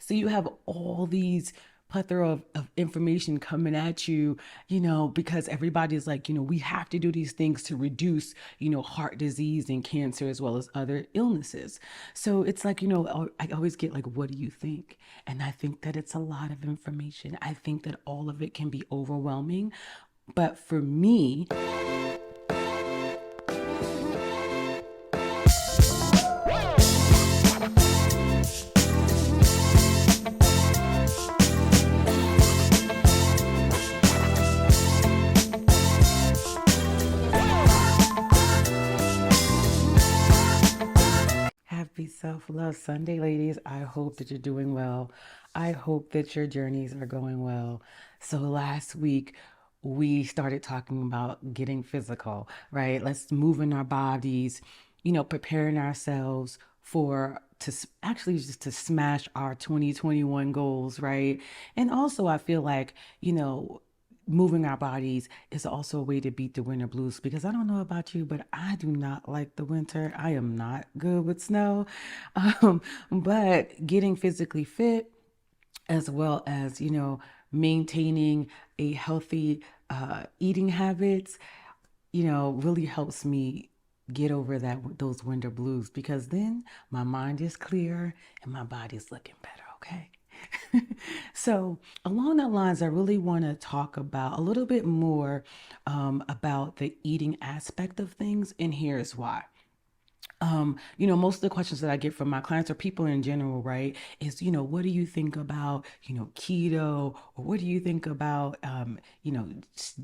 So you have all these plethora of information coming at you, because everybody's like, we have to do these things to reduce, heart disease and cancer as well as other illnesses. So it's like, I always get like, what do you think? And I think that it's a lot of information. I think that all of it can be overwhelming. But for me, happy Self Love Sunday, ladies. I hope that you're doing well. I hope that your journeys are going well. So, last week, we started talking about getting physical, right? Let's move in our bodies, preparing ourselves for actually just to smash our 2021 goals, right? And also, I feel like, moving our bodies is also a way to beat the winter blues because I don't know about you, but I do not like the winter. I am not good with snow. Um, but getting physically fit as well as, maintaining a healthy eating habits, really helps me get over those winter blues because then my mind is clear and my body's looking better, okay? So, along that lines, I really want to talk about a little bit more about the eating aspect of things, and here's why. Most of the questions that I get from my clients or people in general, right, is, what do you think about, keto, or what do you think about,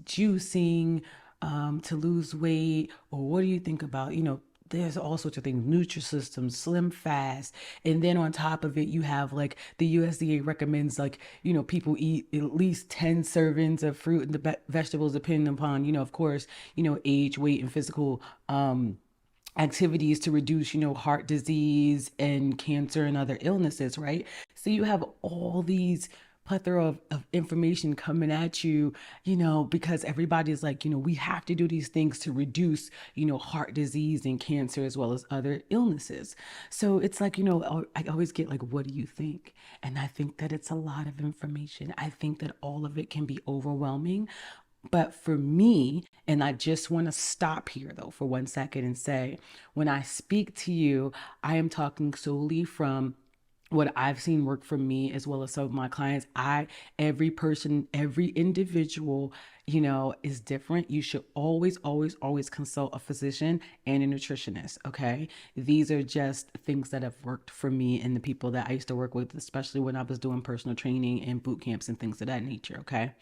juicing to lose weight, or what do you think about, there's all sorts of things, Nutrisystem, Slim Fast, and then on top of it, you have like the USDA recommends like people eat at least 10 servings of fruit and the vegetables, depending upon of course age, weight, and physical activities to reduce, heart disease and cancer and other illnesses, right? So you have all these plethora of information coming at you, because everybody's like, we have to do these things to reduce, heart disease and cancer as well as other illnesses. So it's like, I always get like, what do you think? And I think that it's a lot of information. I think that all of it can be overwhelming. But for me, and I just want to stop here though for 1 second and say, when I speak to you, I am talking solely from what I've seen work for me as well as some of my clients. Every person, every individual, is different. You should always, always, always consult a physician and a nutritionist. Okay. These are just things that have worked for me and the people that I used to work with, especially when I was doing personal training and boot camps and things of that nature. Okay.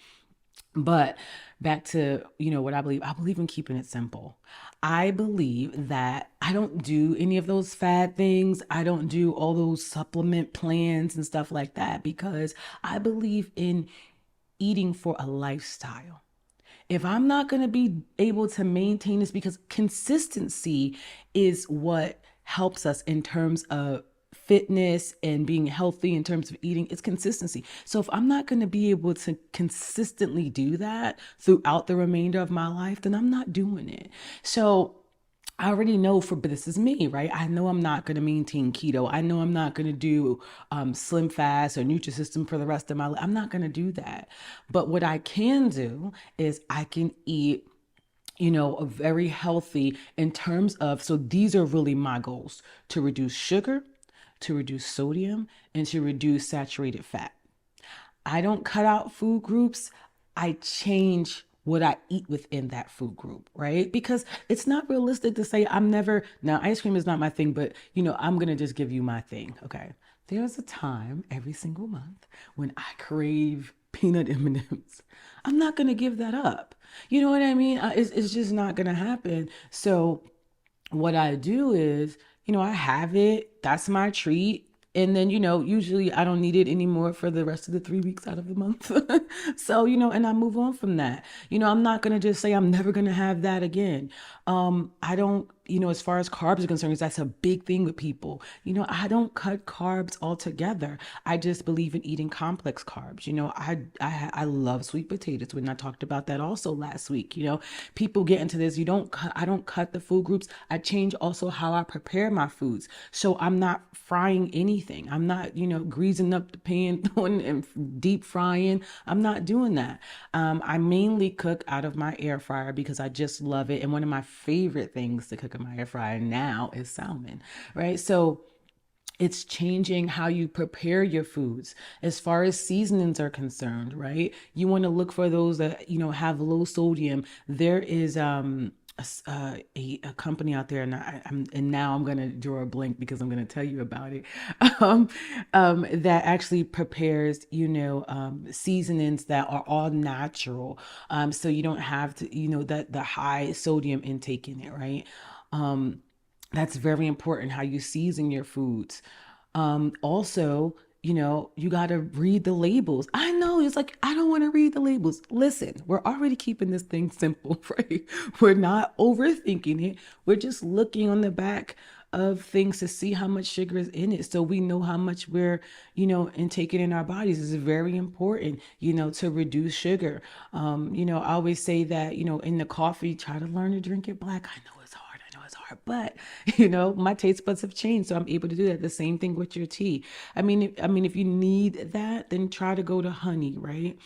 But back to, what I believe in keeping it simple. I believe that I don't do any of those fad things. I don't do all those supplement plans and stuff like that because I believe in eating for a lifestyle. If I'm not going to be able to maintain this, because consistency is what helps us in terms of fitness and being healthy in terms of eating, it's consistency. So if I'm not going to be able to consistently do that throughout the remainder of my life, then I'm not doing it. So I already know but this is me, right? I know I'm not going to maintain keto. I know I'm not going to do Slim Fast or Nutrisystem for the rest of my life. I'm not going to do that. But what I can do is I can eat a very healthy in terms of, so these are really my goals: to reduce sugar, to reduce sodium, and to reduce saturated fat. I don't cut out food groups. I change what I eat within that food group, right? Because it's not realistic to say now ice cream is not my thing, but I'm going to just give you my thing. Okay. There's a time every single month when I crave peanut M&Ms. I'm not going to give that up. You know what I mean? It's just not going to happen. So what I do is, I have it. That's my treat. And then, usually I don't need it anymore for the rest of the 3 weeks out of the month. So, and I move on from that. I'm not going to just say I'm never going to have that again. I don't as far as carbs are concerned, 'cause that's a big thing with people. I don't cut carbs altogether. I just believe in eating complex carbs. I love sweet potatoes. When I talked about that also last week, people get into this. I don't cut the food groups. I change also how I prepare my foods. So I'm not frying anything. I'm not, greasing up the pan, throwing and deep frying. I'm not doing that. I mainly cook out of my air fryer because I just love it. And one of my favorite things to cook in my air fryer now is salmon, right? So it's changing how you prepare your foods as far as seasonings are concerned, right? You want to look for those that, have low sodium. There is a company out there, and now I'm gonna draw a blank because I'm gonna tell you about it. um, that actually prepares, seasonings that are all natural, so you don't have to, that the high sodium intake in it, right? Um, that's very important how you season your foods. Also, you got to read the labels. I know it's like, I don't want to read the labels. Listen, we're already keeping this thing simple, right? We're not overthinking it. We're just looking on the back of things to see how much sugar is in it. So we know how much we're, intaking in our bodies. Is very important, to reduce sugar. I always say that, in the coffee, try to learn to drink it black. I know it's hard. I know it's hard, but my taste buds have changed, so I'm able to do that. The same thing with your tea. If you need that, then try to go to honey, right?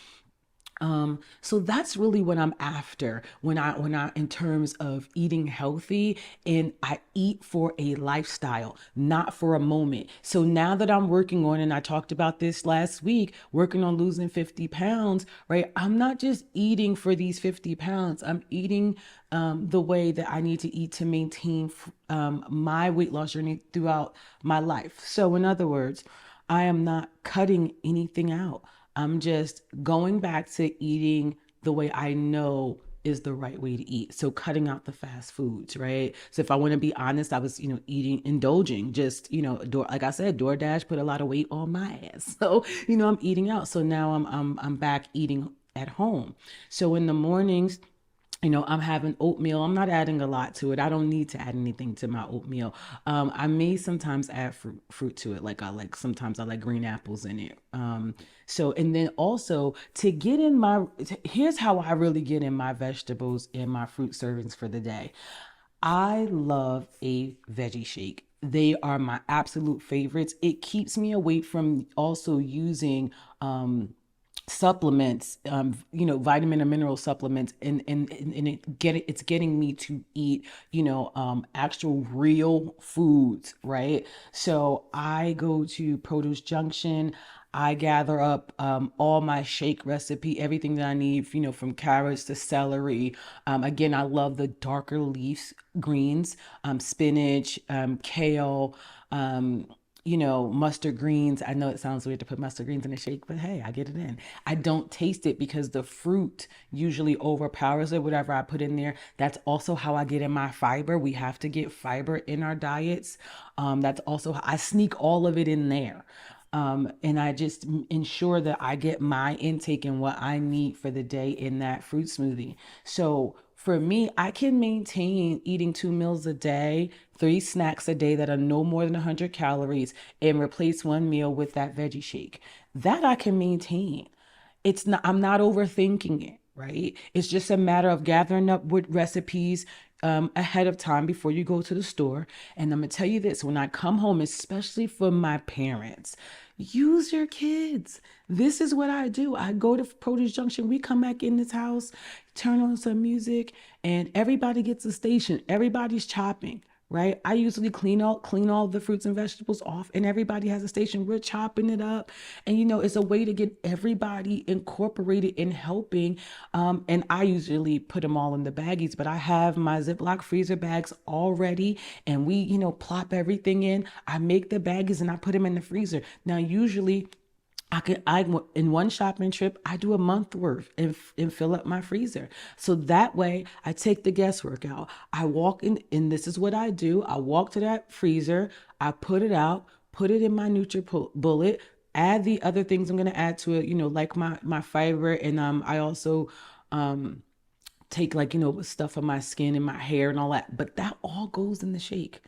So that's really what I'm after when I in terms of eating healthy, and I eat for a lifestyle, not for a moment. So now that I'm working on, and I talked about this last week, working on losing 50 pounds, right? I'm not just eating for these 50 pounds. I'm eating the way that I need to eat to maintain my weight loss journey throughout my life. So in other words, I am not cutting anything out. I'm just going back to eating the way I know is the right way to eat. So cutting out the fast foods, right? So if I want to be honest, I was, eating, indulging, just, like I said, DoorDash put a lot of weight on my ass. So, I'm eating out. So now I'm back eating at home. So in the mornings, I'm having oatmeal. I'm not adding a lot to it. I don't need to add anything to my oatmeal. I may sometimes add fruit to it. Sometimes I like green apples in it. And then also to get in here's how I really get in my vegetables and my fruit servings for the day. I love a veggie shake. They are my absolute favorites. It keeps me away from also using, supplements, vitamin and mineral supplements, and it's getting me to eat, actual real foods, right? So I go to Produce Junction. I gather up all my shake recipe, everything that I need, from carrots to celery. Again, I love the darker leaf greens, spinach, kale, mustard greens. I know it sounds weird to put mustard greens in a shake, but hey, I get it in. I don't taste it because the fruit usually overpowers it, whatever I put in there. That's also how I get in my fiber. We have to get fiber in our diets. That's also how I sneak all of it in there. And I just ensure that I get my intake and what I need for the day in that fruit smoothie. So for me, I can maintain eating 2 meals a day, 3 snacks a day that are no more than 100 calories, and replace one meal with that veggie shake. That I can maintain. I'm not overthinking it, right? It's just a matter of gathering up with recipes ahead of time before you go to the store. And I'm gonna tell you this: when I come home, especially for my parents, use your kids. This is what I do. I go to Produce Junction. We come back in this house, turn on some music, and everybody gets a station. Everybody's chopping, right? I usually clean all the fruits and vegetables off, and everybody has a station. We're chopping it up, and it's a way to get everybody incorporated in helping. And I usually put them all in the baggies, but I have my Ziploc freezer bags already, and we, plop everything in. I make the baggies and I put them in the freezer. Now, usually I in one shopping trip, I do a month worth and fill up my freezer. So that way I take the guesswork out. I walk in, and this is what I do. I walk to that freezer, I put it out, put it in my NutriBullet, add the other things I'm going to add to it, like my fiber. And I also, take like, stuff on my skin and my hair and all that. But that all goes in the shake.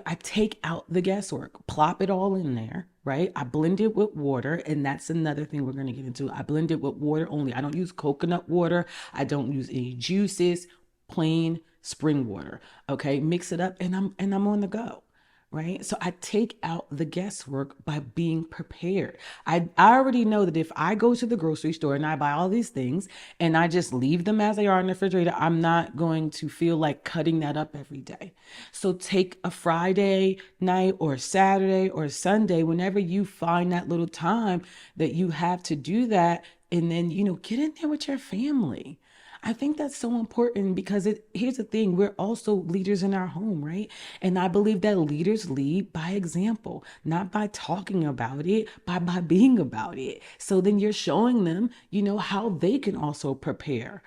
I take out the guesswork, plop it all in there, right? I blend it with water, and that's another thing we're gonna get into. I blend it with water only. I don't use coconut water. I don't use any juices, plain spring water. Okay, mix it up, and I'm on the go. Right. So I take out the guesswork by being prepared. I already know that if I go to the grocery store and I buy all these things and I just leave them as they are in the refrigerator, I'm not going to feel like cutting that up every day. So take a Friday night or Saturday or Sunday, whenever you find that little time that you have to do that, and then, get in there with your family. I think that's so important because here's the thing, we're also leaders in our home, right? And I believe that leaders lead by example, not by talking about it, by being about it. So then you're showing them, how they can also prepare,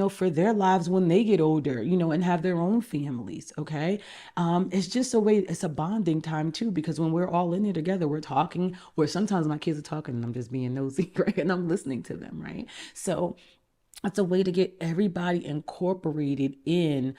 for their lives when they get older, and have their own families. Okay. It's just a way, it's a bonding time too, because when we're all in it together, we're talking, or sometimes my kids are talking and I'm just being nosy, right? And I'm listening to them, right? So it's a way to get everybody incorporated in,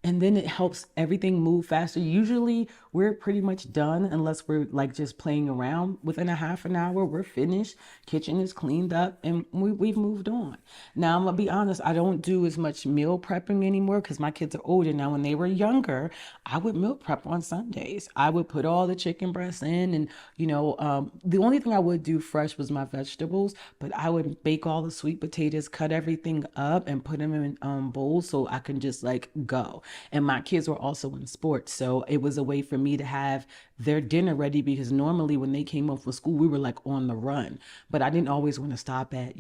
and then it helps everything move faster. Usually we're pretty much done unless we're like just playing around. Within a half an hour we're finished, kitchen is cleaned up, and we've moved on. Now I'm gonna be honest, I don't do as much meal prepping anymore because my kids are older now. When they were younger, I would meal prep on Sundays. I would put all the chicken breasts in, and the only thing I would do fresh was my vegetables, but I would bake all the sweet potatoes, cut everything up, and put them in bowls so I can just like go. And my kids were also in sports, so it was a way for me to have their dinner ready, because normally when they came home from school, we were like on the run. But I didn't always want to stop at,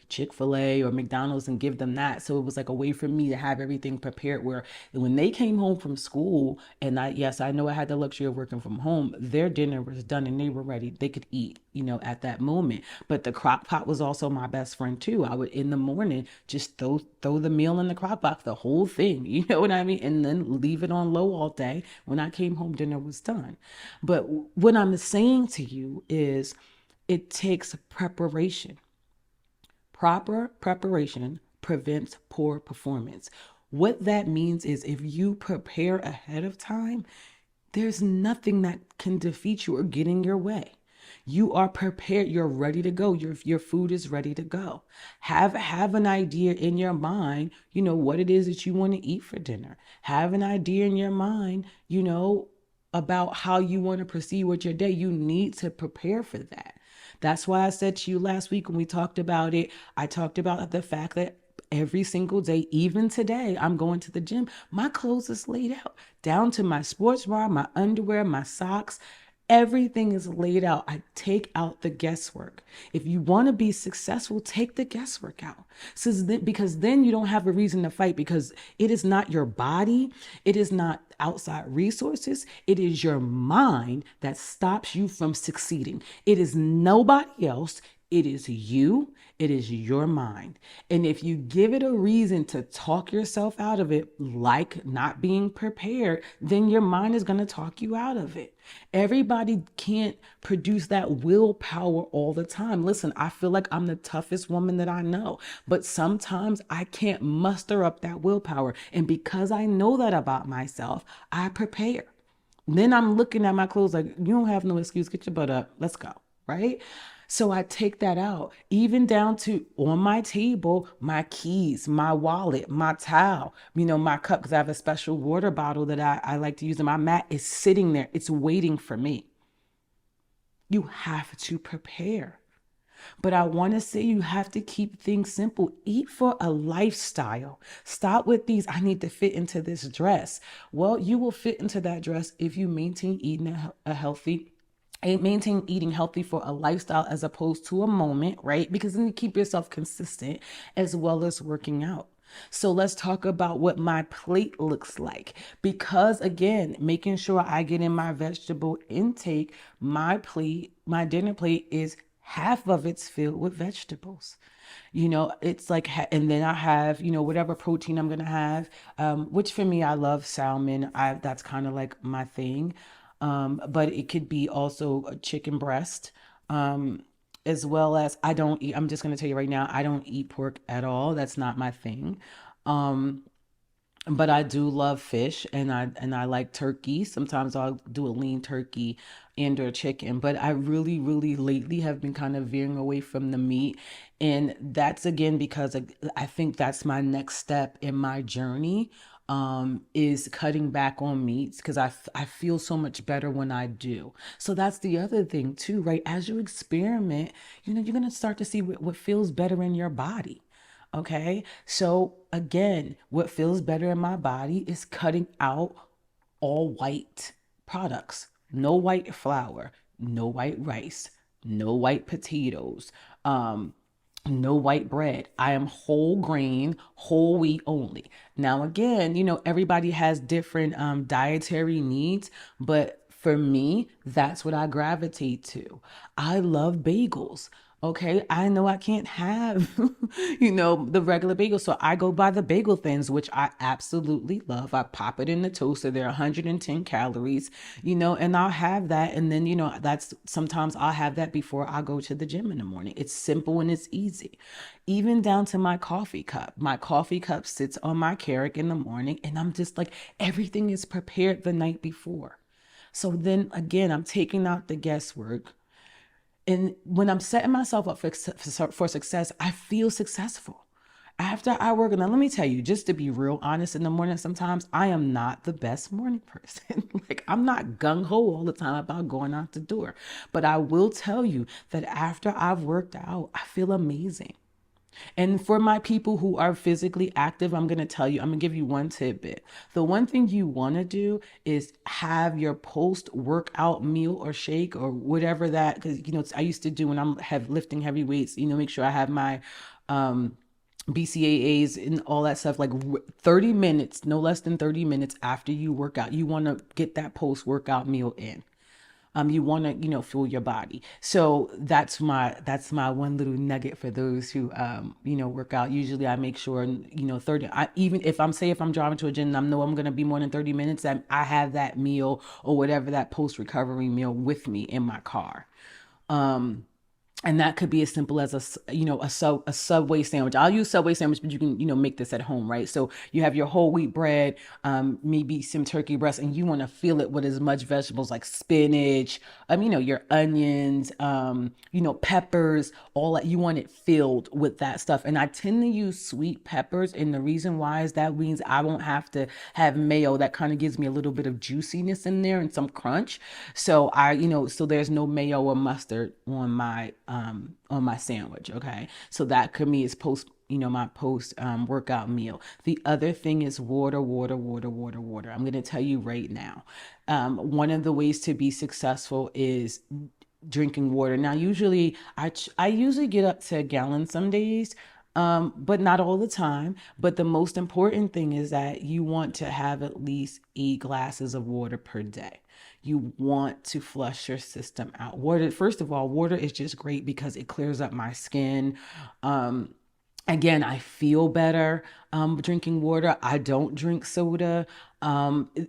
Chick-fil-A or McDonald's and give them that. So it was like a way for me to have everything prepared where when they came home from school, and yes, I know I had the luxury of working from home, their dinner was done and they were ready. They could eat, at that moment. But the crock pot was also my best friend too. I would in the morning just throw the meal in the crock pot, the whole thing, you know what I mean? And then leave it on low all day. When I came home, dinner was done. But what I'm saying to you is it takes preparation. Proper preparation prevents poor performance. What that means is if you prepare ahead of time, there's nothing that can defeat you or get in your way. You are prepared. You're ready to go. Your food is ready to go. Have an idea in your mind, what it is that you want to eat for dinner. Have an idea in your mind, about how you want to proceed with your day. You need to prepare for that. That's why I said to you last week when we talked about it, I talked about the fact that every single day, even today, I'm going to the gym. My clothes is laid out down to my sports bra, my underwear, my socks. Everything is laid out. I take out the guesswork. If you want to be successful, take the guesswork out. Because then you don't have a reason to fight, because it is not your body. It is not outside resources. It is your mind that stops you from succeeding. It is nobody else. It is you. It is your mind. And if you give it a reason to talk yourself out of it, like not being prepared, then your mind is going to talk you out of it. Everybody can't produce that willpower all the time. Listen, I feel like I'm the toughest woman that I know, but sometimes I can't muster up that willpower. And because I know that about myself, I prepare. Then I'm looking at my clothes like, you don't have no excuse. Get your butt up. Let's go. Right? So I take that out, even down to on my table, my keys, my wallet, my towel, my cup, because I have a special water bottle that I like to use. And my mat is sitting there. It's waiting for me. You have to prepare. But I want to say you have to keep things simple. Eat for a lifestyle. Stop with these, I need to fit into this dress. Well, you will fit into that dress if you maintain eating a healthy and maintain eating healthy for a lifestyle as opposed to a moment, right? Because then you keep yourself consistent as well as working out. So let's talk about what my plate looks like. Because again, making sure I get in my vegetable intake, my plate, my dinner plate is half of it's filled with vegetables. It's like, and then I have, whatever protein I'm going to have, which for me, I love salmon. That's kind of like my thing. But it could be also a chicken breast. as well as I don't eat, I'm just going to tell you right now, I don't eat pork at all. That's not my thing. Um, but I do love fish, and I like turkey. Sometimes I'll do a lean turkey and or chicken, but I really, really lately have been kind of veering away from the meat. And that's again because I think that's my next step in my journey, is cutting back on meats because I feel so much better when I do. So that's the other thing too, right? As you experiment, you're gonna start to see what feels better in your body. Okay. So again, what feels better in my body is cutting out all white products. No white flour, no white rice, no white potatoes, um, no white bread. I am whole grain, whole wheat only. Now, again, everybody has different dietary needs, but for me, that's what I gravitate to. I love bagels. Okay, I know I can't have, the regular bagel. So I go by the bagel thins, which I absolutely love. I pop it in the toaster. They're 110 calories, and I'll have that. And then, that's sometimes I'll have that before I go to the gym in the morning. It's simple and it's easy. Even down to my coffee cup. My coffee cup sits on my Keurig in the morning, and I'm just like, everything is prepared the night before. So then again, I'm taking out the guesswork. And when I'm setting myself up for success, I feel successful. After I work, and now let me tell you, just to be real honest, in the morning, sometimes I am not the best morning person. Like, I'm not gung ho all the time about going out the door. But I will tell you that after I've worked out, I feel amazing. And for my people who are physically active, I'm going to tell you, I'm going to give you one tidbit. The one thing you want to do is have your post workout meal or shake or whatever that, because, I used to do when I'm lifting heavy weights, make sure I have my, BCAAs and all that stuff, like 30 minutes, no less than 30 minutes after you work out. You want to get that post workout meal in. You want to, fuel your body. So that's my one little nugget for those who, work out. Usually I make sure, 30, even if I'm driving to a gym and I know I'm going to be more than 30 minutes, I have that meal or whatever, that post recovery meal with me in my car. Um, and that could be as simple as a Subway sandwich. I'll use Subway sandwich, but you can make this at home, right? So you have your whole wheat bread, maybe some turkey breast, and you want to fill it with as much vegetables like spinach, your onions, peppers, all that. You want it filled with that stuff. And I tend to use sweet peppers, and the reason why is that means I won't have to have mayo. That kind of gives me a little bit of juiciness in there and some crunch. So so there's no mayo or mustard on my sandwich. Okay, so that could me is post my post workout meal. The other thing is water, water, water, water, water. I'm going to tell you right now. One of the ways to be successful is drinking water. Now, usually I usually get up to a gallon some days, but not all the time. But the most important thing is that you want to have at least 8 glasses of water per day. You want to flush your system out. Water, first of all, water is just great because it clears up my skin. Um, Again, I feel better drinking water. I don't drink soda.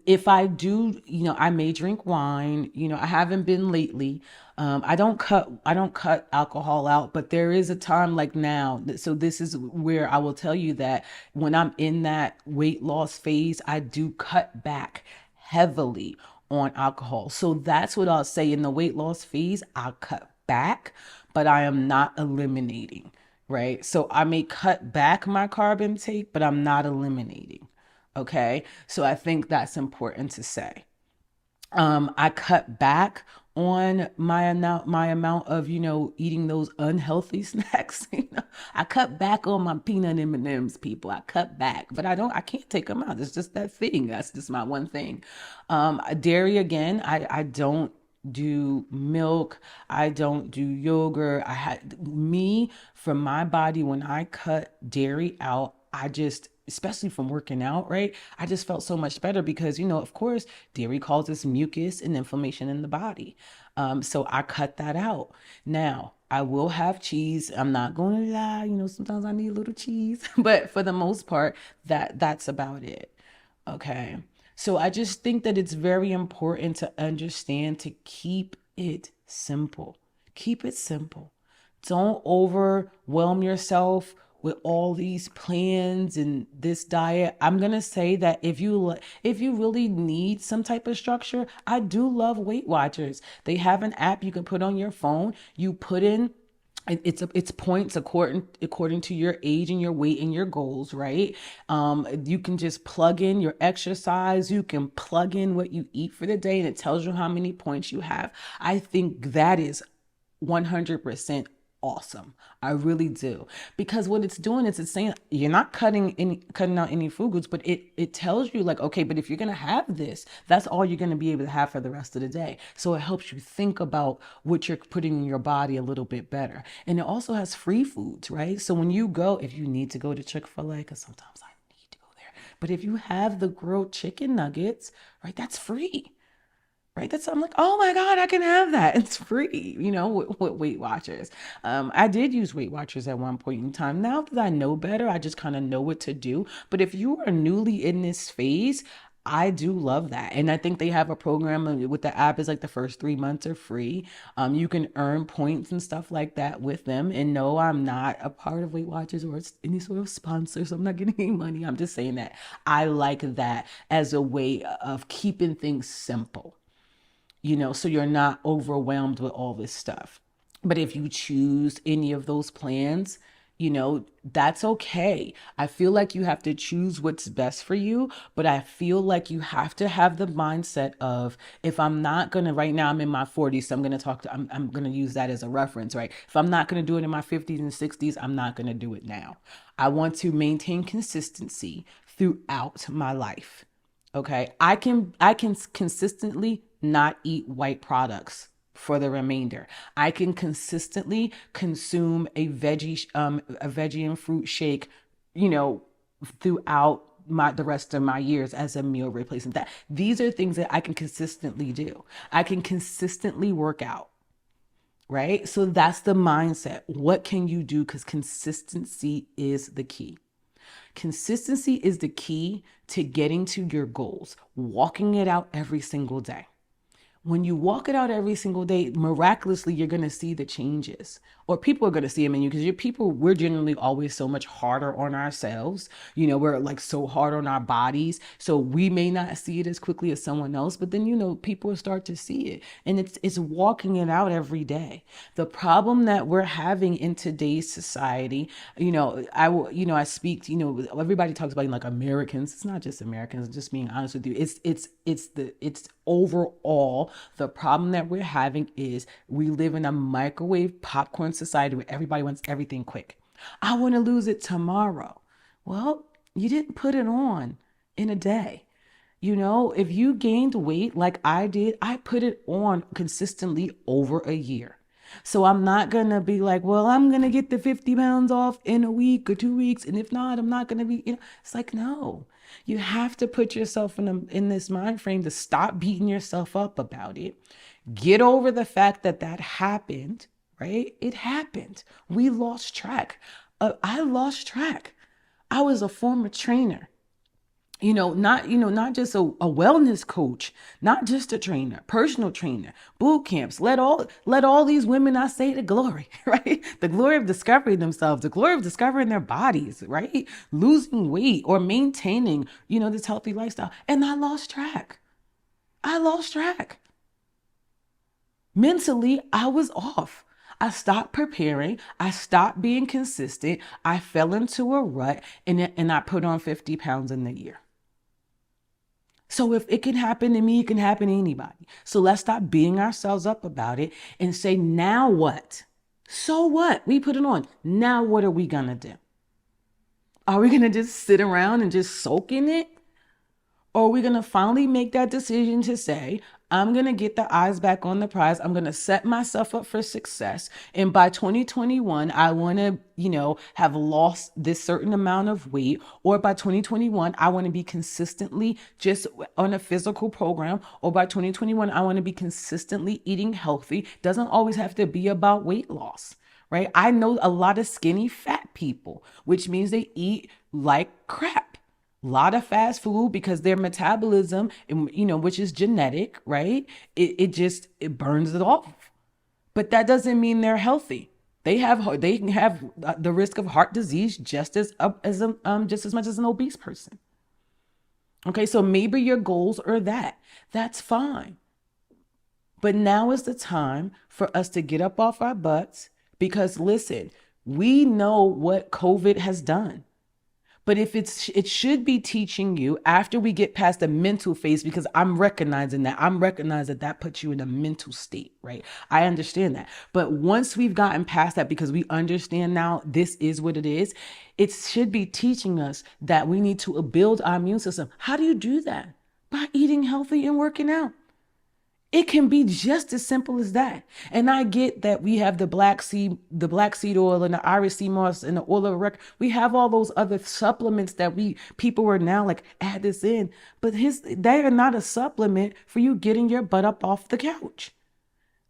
If I do, I may drink wine. I haven't been lately. I don't cut alcohol out, but there is a time like now. So this is where I will tell you that when I'm in that weight loss phase, I do cut back heavily on alcohol. So that's what I'll say in the weight loss phase. I'll cut back, but I am not eliminating, right? So I may cut back my carb intake, but I'm not eliminating. Okay. So I think that's important to say. I cut back on my amount of eating those unhealthy snacks. I cut back on my peanut M&Ms, people. I cut back, but I can't take them out. It's just that thing. That's just my one thing. Dairy again. I don't do milk. I don't do yogurt. I had me for my body when I cut dairy out. I just, especially from working out, right? I just felt so much better because, of course, dairy causes mucus and inflammation in the body. So I cut that out. Now, I will have cheese. I'm not going to lie, sometimes I need a little cheese, but for the most part, that's about it. Okay. So I just think that it's very important to understand to keep it simple. Keep it simple. Don't overwhelm yourself with all these plans and this diet. I'm going to say that if you really need some type of structure, I do love Weight Watchers. They have an app you can put on your phone. You put in it's points according to your age and your weight and your goals, right? You can just plug in your exercise, you can plug in what you eat for the day, and it tells you how many points you have. I think that is 100% awesome. I really do. Because what it's doing is it's saying you're not cutting out any food groups, but it tells you like, okay, but if you're gonna have this, that's all you're gonna be able to have for the rest of the day. So it helps you think about what you're putting in your body a little bit better. And it also has free foods, right? So when you go, if you need to go to Chick-fil-A, because sometimes I need to go there, but if you have the grilled chicken nuggets, right, that's free. Right. I'm like, oh my God, I can have that. It's free, with Weight Watchers. I did use Weight Watchers at one point in time. Now that I know better, I just kind of know what to do. But if you are newly in this phase, I do love that. And I think they have a program with the app is like the first 3 months are free. You can earn points and stuff like that with them. And no, I'm not a part of Weight Watchers or any sort of sponsor, so I'm not getting any money. I'm just saying that I like that as a way of keeping things simple, so you're not overwhelmed with all this stuff. But if you choose any of those plans, that's okay. I feel like you have to choose what's best for you, but I feel like you have to have the mindset of if I'm not going to, right now I'm in my 40s, so I'm going to use that as a reference, right? If I'm not going to do it in my 50s and 60s, I'm not going to do it now. I want to maintain consistency throughout my life. Okay. I can consistently not eat white products for the remainder. I can consistently consume a veggie and fruit shake, you know, throughout the rest of my years as a meal replacement. That these are things that I can consistently do. I can consistently work out, right? So that's the mindset. What can you do? Because consistency is the key. Consistency is the key to getting to your goals, walking it out every single day. When you walk it out every single day, miraculously, you're going to see the changes, or people are going to see them in you, because we're generally always so much harder on ourselves. We're like so hard on our bodies. So we may not see it as quickly as someone else, but then, people start to see it, and it's walking it out every day. The problem that we're having in today's society, I speak, everybody talks about like Americans. It's not just Americans, just being honest with you. It's overall, the problem that we're having is we live in a microwave popcorn society where everybody wants everything quick. I want to lose it tomorrow. Well, you didn't put it on in a day. If you gained weight like I did, I put it on consistently over a year. So I'm not going to be like, well, I'm going to get the 50 pounds off in a week or 2 weeks. And if not, I'm not going to be, it's like, no, you have to put yourself in this mind frame to stop beating yourself up about it. Get over the fact that happened, right? It happened. We lost track. I lost track. I was a former trainer. Not just a wellness coach, not just a trainer, personal trainer, boot camps. Let all these women, I say, the glory, right? The glory of discovering themselves, the glory of discovering their bodies, right? Losing weight or maintaining, this healthy lifestyle. And I lost track. Mentally, I was off. I stopped preparing. I stopped being consistent. I fell into a rut, and I put on 50 pounds in the year. So if it can happen to me, it can happen to anybody. So let's stop beating ourselves up about it and say, now what? So what? We put it on. Now what are we going to do? Are we going to just sit around and just soak in it? Or are we going to finally make that decision to say, I'm going to get the eyes back on the prize. I'm going to set myself up for success. And by 2021, I want to, have lost this certain amount of weight. Or by 2021, I want to be consistently just on a physical program. Or by 2021, I want to be consistently eating healthy. Doesn't always have to be about weight loss, right? I know a lot of skinny fat people, which means they eat like crap. A lot of fast food because their metabolism, which is genetic, right? It burns it off. But that doesn't mean they're healthy. They can have the risk of heart disease just as much as an obese person. Okay, so maybe your goals are that. That's fine. But now is the time for us to get up off our butts because listen, we know what COVID has done. But if it should be teaching you after we get past the mental phase, because I'm recognizing that puts you in a mental state, right? I understand that. But once we've gotten past that, because we understand now this is what it is, it should be teaching us that we need to build our immune system. How do you do that? By eating healthy and working out. It can be just as simple as that. And I get that we have the black seed oil and the Irish sea moss and the oil of record. We have all those other supplements that people are now like add this in, but they are not a supplement for you getting your butt up off the couch.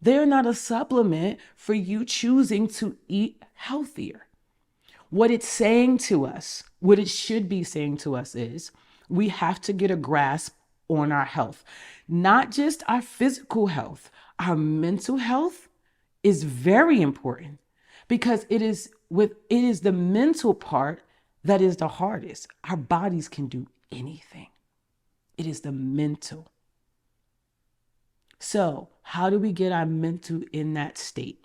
They're not a supplement for you choosing to eat healthier. What it's saying to us, what it should be saying to us is we have to get a grasp on our health, not just our physical health, our mental health is very important because it is the mental part that is the hardest. Our bodies can do anything. It is the mental. So, how do we get our mental in that state?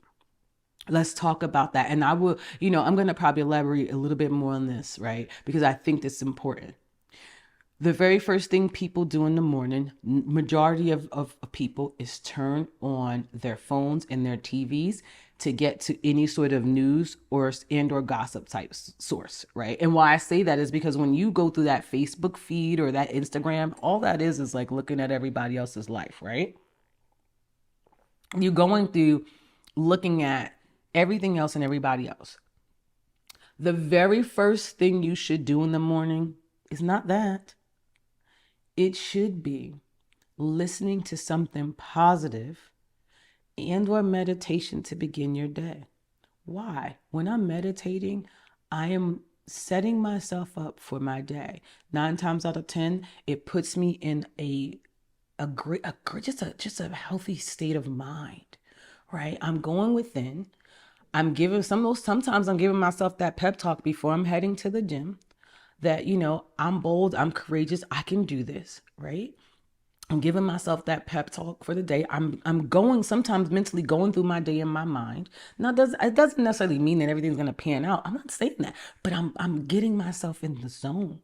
Let's talk about that. And I will, I'm going to probably elaborate a little bit more on this, right? Because I think this is important. The very first thing people do in the morning, majority of people, is turn on their phones and their TVs to get to any sort of news or gossip type source, right? And why I say that is because when you go through that Facebook feed or that Instagram, all that is like looking at everybody else's life, right? You're going through looking at everything else and everybody else. The very first thing you should do in the morning is not that. It should be listening to something positive and or meditation to begin your day. Why? When I'm meditating, I am setting myself up for my day. 9 times out of 10, it puts me in a healthy state of mind, right? I'm going within. Sometimes I'm giving myself that pep talk before I'm heading to the gym that, I'm bold, I'm courageous, I can do this, right? I'm giving myself that pep talk for the day. I'm going sometimes mentally going through my day in my mind. Now it doesn't necessarily mean that everything's gonna pan out. I'm not saying that, but I'm getting myself in the zone.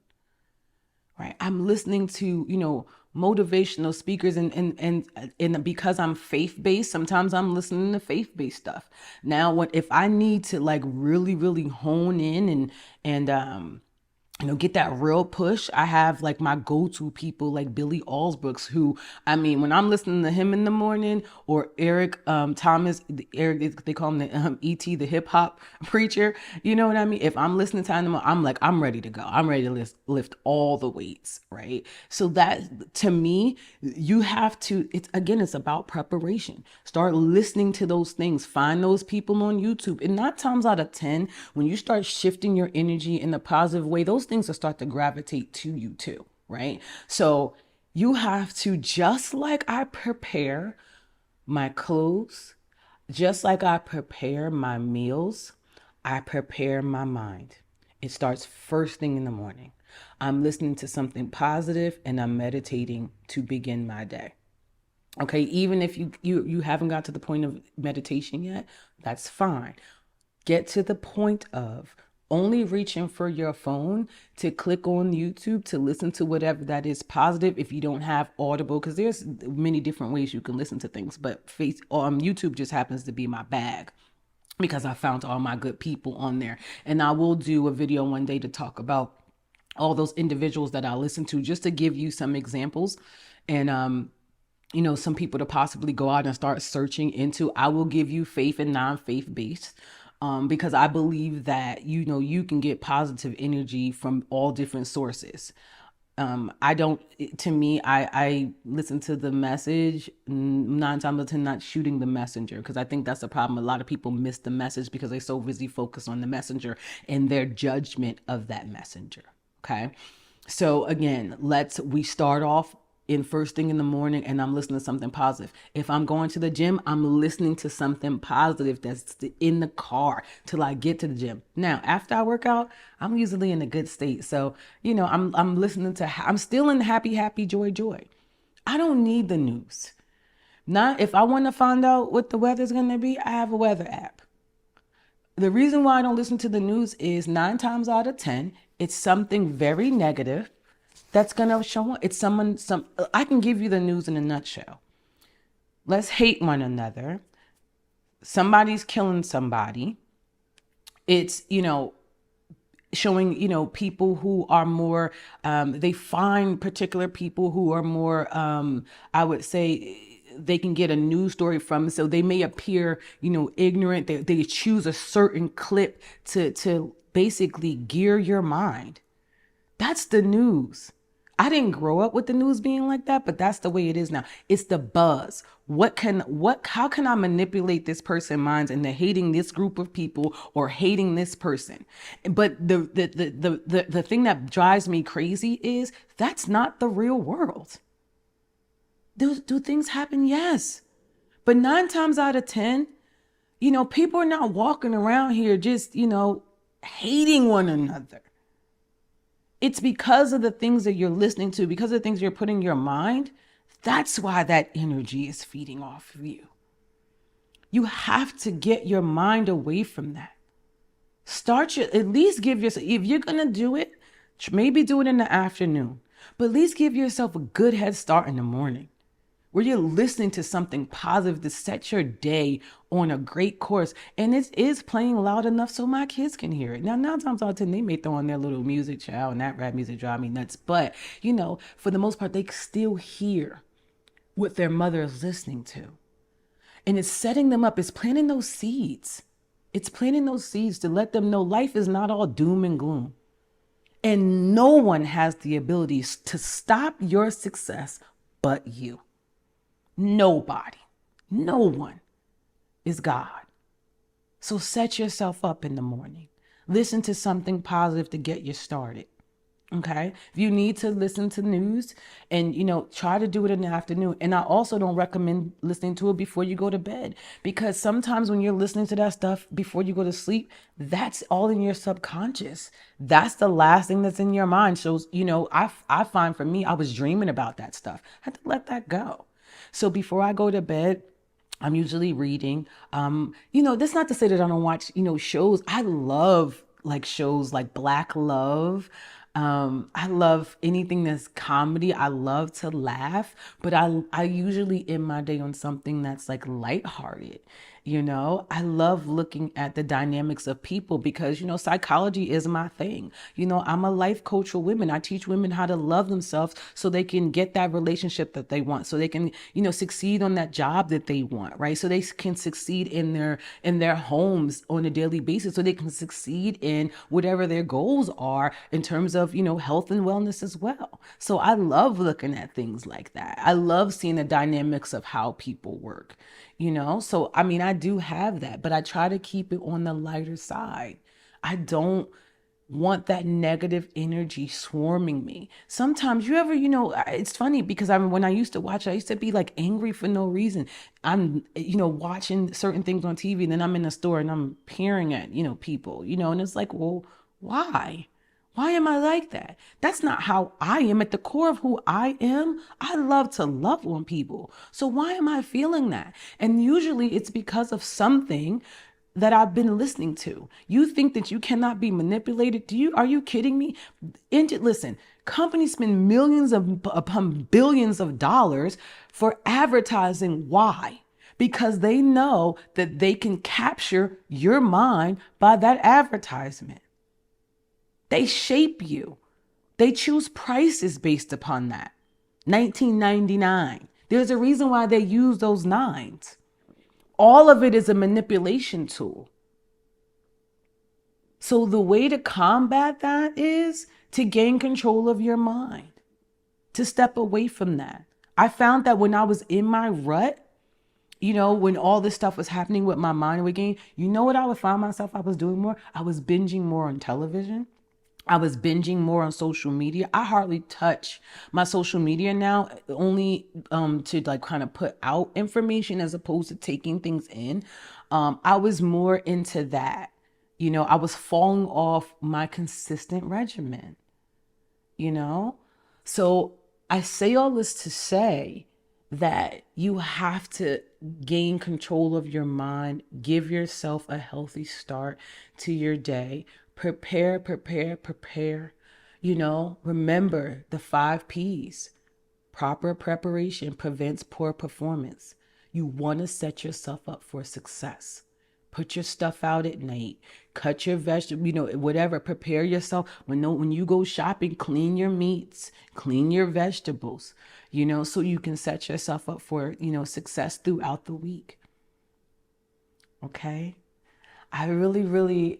Right. I'm listening to, motivational speakers and because I'm faith-based, sometimes I'm listening to faith-based stuff. Now, if I need to like really, really hone in and get that real push, I have like my go-to people like Billy Allsbrooks, who, I mean, when I'm listening to him in the morning, or Eric Thomas, they call him the E.T., the hip hop preacher. You know what I mean? If I'm listening to him, I'm like, I'm ready to go. I'm ready to lift all the weights, right? So that, to me, you have to, it's about preparation. Start listening to those things. Find those people on YouTube. And 9 times out of 10, when you start shifting your energy in a positive way, those things will start to gravitate to you too, right? So you have to, just like I prepare my clothes, just like I prepare my meals, I prepare my mind. It starts first thing in the morning. I'm listening to something positive and I'm meditating to begin my day. Okay, even if you haven't got to the point of meditation yet, that's fine. Get to the point of only reaching for your phone to click on YouTube to listen to whatever that is positive if you don't have Audible, because there's many different ways you can listen to things, but YouTube just happens to be my bag because I found all my good people on there. And I will do a video one day to talk about all those individuals that I listen to, just to give you some examples and some people to possibly go out and start searching into. I will give you faith and non-faith based. Because I believe that, you can get positive energy from all different sources. I listen to the message 9 times out of 10, not shooting the messenger, because I think that's a problem. A lot of people miss the message because they're so busy focused on the messenger and their judgment of that messenger. Okay. So again, we start off in first thing in the morning and I'm listening to something positive. If I'm going to the gym, I'm listening to something positive that's in the car till I get to the gym. Now, after I work out, I'm usually in a good state. So, I'm listening to I'm still in happy, happy, joy, joy. I don't need the news. Not if I want to find out what the weather's going to be, I have a weather app. The reason why I don't listen to the news is 9 times out of 10, it's something very negative that's going to show up. It's I can give you the news in a nutshell. Let's hate one another. Somebody's killing somebody. It's, showing, people who are more, they find particular people who are more, I would say, they can get a news story from. So they may appear, ignorant. They choose a certain clip to basically gear your mind. That's the news. I didn't grow up with the news being like that, but that's the way it is now. It's the buzz. How can I manipulate this person's minds into hating this group of people or hating this person? But the thing that drives me crazy is that's not the real world. Do things happen? Yes. But 9 times out of 10, people are not walking around here just, hating one another. It's because of the things that you're listening to, because of the things you're putting in your mind. That's why that energy is feeding off of you. You have to get your mind away from that. At least give yourself, if you're going to do it, maybe do it in the afternoon, but at least give yourself a good head start in the morning, where you're listening to something positive to set your day on a great course. And it is playing loud enough so my kids can hear it. Now, 9 times out of 10, they may throw on their little music, child, and that rap music drive me nuts. But, for the most part, they still hear what their mother is listening to. And it's setting them up. It's planting those seeds. It's planting those seeds to let them know life is not all doom and gloom. And no one has the ability to stop your success but you. Nobody, no one is God. So set yourself up in the morning. Listen to something positive to get you started. Okay. If you need to listen to news and, try to do it in the afternoon. And I also don't recommend listening to it before you go to bed, because sometimes when you're listening to that stuff before you go to sleep, that's all in your subconscious. That's the last thing that's in your mind. So, I find for me, I was dreaming about that stuff. I had to let that go. So before I go to bed, I'm usually reading. That's not to say that I don't watch, shows. I love shows like Black Love. I love anything that's comedy. I love to laugh, but I usually end my day on something that's lighthearted. I love looking at the dynamics of people because, psychology is my thing. I'm a life coach for women. I teach women how to love themselves so they can get that relationship that they want, so they can, succeed on that job that they want, right? So they can succeed in their homes on a daily basis, so they can succeed in whatever their goals are in terms of, health and wellness as well. So I love looking at things like that. I love seeing the dynamics of how people work. So, I do have that, but I try to keep it on the lighter side. I don't want that negative energy swarming me. Sometimes it's funny because when I used to watch, I used to be angry for no reason. I'm, watching certain things on TV, and then I'm in the store and I'm peering at, people, and it's well, why? Why am I like that? That's not how I am. At the core of who I am, I love to love on people. So why am I feeling that? And usually it's because of something that I've been listening to. You think that you cannot be manipulated? Are you kidding me? Listen, companies spend millions upon billions of dollars for advertising. Why? Because they know that they can capture your mind by that advertisement. They shape you. They choose prices based upon that. $19.99. There's a reason why they use those nines. All of it is a manipulation tool. So the way to combat that is to gain control of your mind, to step away from that. I found that when I was in my rut, when all this stuff was happening with my mind again, what I would find myself I was doing more? I was binging more on television. I was binging more on social media. I hardly touch my social media now, only to like kind of put out information as opposed to taking things in. I was more into that. I was falling off my consistent regimen, you know? So I say all this to say that you have to gain control of your mind, give yourself a healthy start to your day, prepare, prepare, prepare. Remember the 5 P's. Proper preparation prevents poor performance. You want to set yourself up for success. Put your stuff out at night. Cut your vegetables, whatever. Prepare yourself. When you go shopping, clean your meats, clean your vegetables, so you can set yourself up for, success throughout the week. Okay? I really, really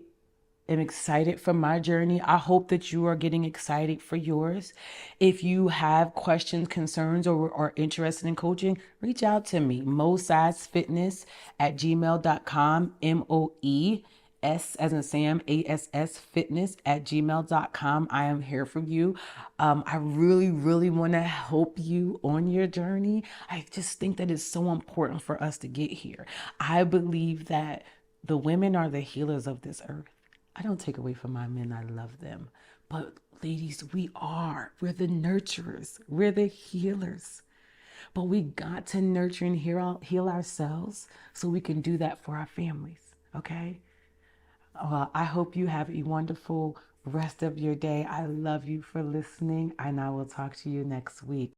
am excited for my journey. I hope that you are getting excited for yours. If you have questions, concerns, or are interested in coaching, reach out to me. Moe Sass Fitness at gmail.com. MOE as in Sam, ASS Fitness at gmail.com. I am here for you. I really, really want to help you on your journey. I just think that it's so important for us to get here. I believe that the women are the healers of this earth. I don't take away from my men. I love them. But ladies, we are. We're the nurturers. We're the healers. But we got to nurture and heal ourselves so we can do that for our families. Okay? I hope you have a wonderful rest of your day. I love you for listening, and I will talk to you next week.